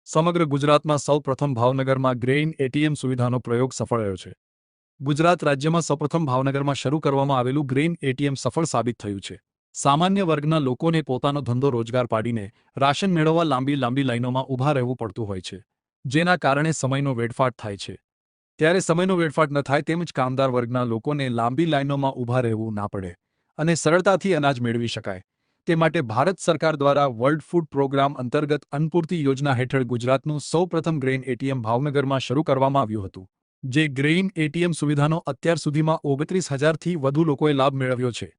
સમગ્ર ગુજરાતમાં સૌપ્રથમ ભાવનગરમાં ગ્રેઇન એટીએમ સુવિધાનો પ્રયોગ સફળ રહ્યો છે. ગુજરાત રાજ્યમાં સૌપ્રથમ ભાવનગરમાં શરૂ કરવામાં આવેલું ગ્રેઇન એટીએમ સફળ સાબિત થયું છે. સામાન્ય વર્ગના લોકોને પોતાનો ધંધો રોજગાર પાડીને રાશન મેળવવા લાંબી લાઈનોમાં ઊભા રહેવું પડતું હોય છે, જેના કારણે સમયનો વેડફાટ થાય છે. ત્યારે સમયનો વેડફાટ ન થાય તેમજ કામદાર વર્ગના લોકોને લાંબી લાઈનોમાં ઊભા રહેવું ના પડે અને સરળતાથી અનાજ મેળવી શકાય તે માટે ભારત સરકાર દ્વારા વર્લ્ડ ફૂડ પ્રોગ્રામ અંતર્ગત અન્નપૂર્તિ યોજના હેઠળ ગુજરાતનું સૌપ્રથમ ગ્રેઇન એટીએમ ભાવનગરમાં શરૂ કરવામાં આવ્યું હતું. જે ગ્રેઇન એટીએમ સુવિધાનો અત્યાર સુધીમાં 29,000થી વધુ લોકોએ લાભ મેળવ્યો છે.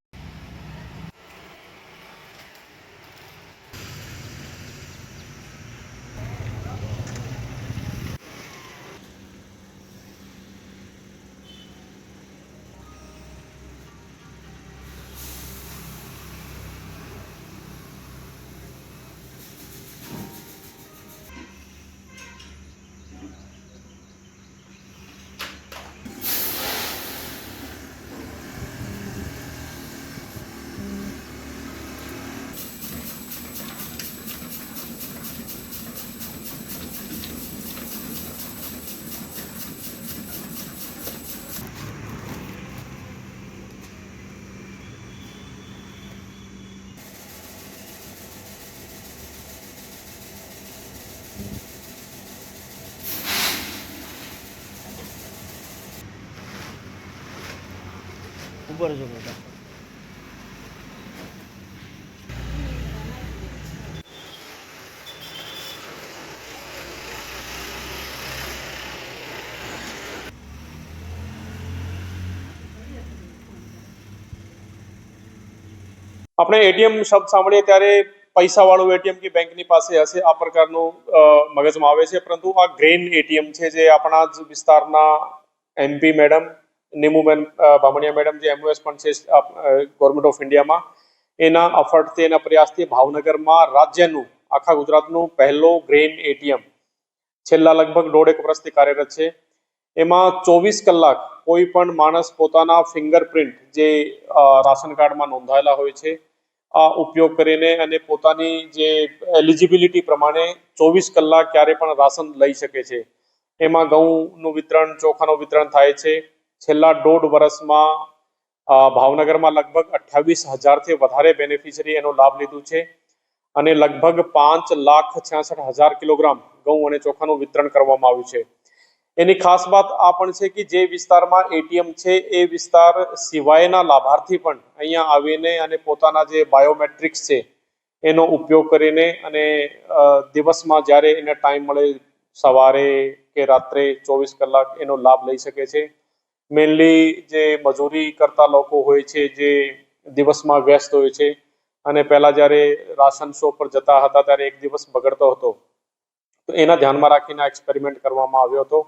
ઉપર જો બેટા આપણે એટીએમ શબ્દ સાંભળીએ ત્યારે પૈસાવાળું એટીએમ કે બેંકની પાસે હશે આ પ્રકારનું મગજમાં આવે છે, પરંતુ આ ગ્રેઇન એટીએમ છે જે આપણા જ વિસ્તારના MP madam Nimuben Bamaniya madam જે એમઓએસ પણ છે ગવર્મેન્ટ ઓફ ઇન્ડિયામાં, એના અફર્ટથી એના પ્રયાસથી ભાવનગરમાં રાજ્યનું આખા ગુજરાતનું પહેલો ગ્રેઇન એટીએમ છેલ્લા લગભગ 1.5 વર્ષથી કાર્યરત છે. એમાં 24 કલાક કોઈ પણ માણસ પોતાના ફિંગરપ્રિન્ટ જે રાશન કાર્ડમાં નોંધાયેલા હોય છે આ ઉપયોગ કરીને અને પોતાની જે એલિજિબિલિટી પ્રમાણે 24 કલાક ક્યારે પણ રાશન લઈ શકે છે. એમાં ઘઉંનું વિતરણ, ચોખાનું વિતરણ થાય છે. છેલ્લા 1.5 વર્ષમાં ભાવનગરમાં લગભગ 28,000થી વધારે બેનિફિશરી એનો લાભ લીધું છે અને લગભગ 5,66,000 કિલોગ્રામ ઘઉં અને ચોખાનું વિતરણ કરવામાં આવ્યું છે. એની ખાસ વાત આ પણ છે કે જે વિસ્તારમાં એટીએમ છે એ વિસ્તાર સિવાયના લાભાર્થી પણ અહીંયા આવીને અને પોતાના જે બાયોમેટ્રિક્સ છે એનો ઉપયોગ કરીને અને દિવસમાં જ્યારે એને ટાઈમ મળે સવારે કે રાત્રે 24 કલાક એનો લાભ લઈ શકે છે. મેનલી જે મજૂરી કરતા લોકો હોય છે જે દિવસમાં વ્યસ્ત હોય છે અને પહેલા જ્યારે રાશન શોપ પર જતા હતા ત્યારે એક દિવસ બગડતો હતો, તો એના ધ્યાનમાં રાખીને એક્સપેરિમેન્ટ કરવામાં આવ્યો હતો.